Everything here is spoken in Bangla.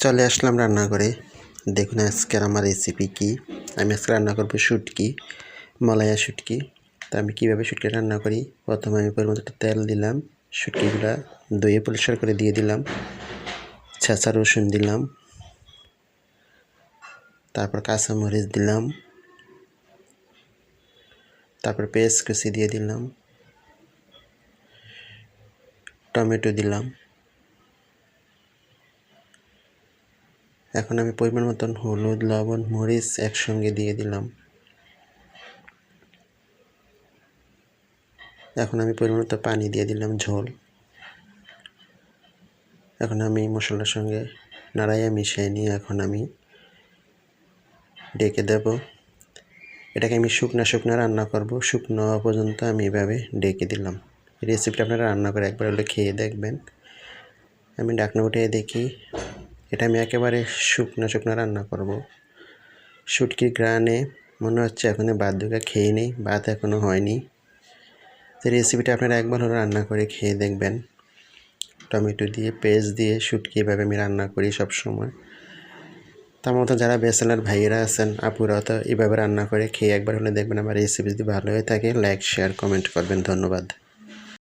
চলে আসলাম রান্না করে। দেখুন আজকের আমার রেসিপি কি। আমি আজকে রান্না করব শুটকি, মলায়া শুটকি। তা আমি কীভাবে শুটকি রান্না করি, প্রথমে আমি পরিমাণ মতো তেল দিলাম, শুটকিগুলো ধুয়ে পরিষ্কার করে দিয়ে দিলাম, ছেঁচা রসুন দিলাম, তারপর কাঁচামরিচ দিলাম, তারপর পেঁয়াজ কুচি দিয়ে দিলাম, টমেটো দিলাম। এখন আমি পরিমাণ মতন হলুদ, লবণ, মরিচ একসঙ্গে দিয়ে দিলাম। এখন আমি পরিমাণ মতো পানি দিয়ে দিলাম, ঝোল। এখন আমি মশলার সঙ্গে নাড়াইয়া মিশিয়ে নিয়ে এখন আমি ডেকে দেব। এটাকে আমি শুকনো রান্না করব। শুকনো হওয়া পর্যন্ত আমি এভাবে ডেকে দিলাম। রেসিপিটা আপনারা রান্না করে একবার হলে খেয়ে দেখবেন। আমি ঢাকনা উঠিয়ে দেখি, এটা আমি একেবারে শুকনো রান্না করব। শুটকির ঘ্রাণে মনে হচ্ছে এখনই ভাত দুটো খেয়ে নিই, ভাত এখনও হয়নি। তো রেসিপিটা আপনারা একবার হলে রান্না করে খেয়ে দেখবেন। টমেটো দিয়ে, পেঁয়াজ দিয়ে শুটকি এভাবে আমি রান্না করি সবসময়। তার মতো যারা ব্যাচেলার ভাইয়েরা আছেন, আপুরা, তো এভাবে রান্না করে খেয়ে একবার হলে দেখবেন আমার রেসিপি যদি ভালো হয়ে থাকে লাইক, শেয়ার, কমেন্ট করবেন। ধন্যবাদ।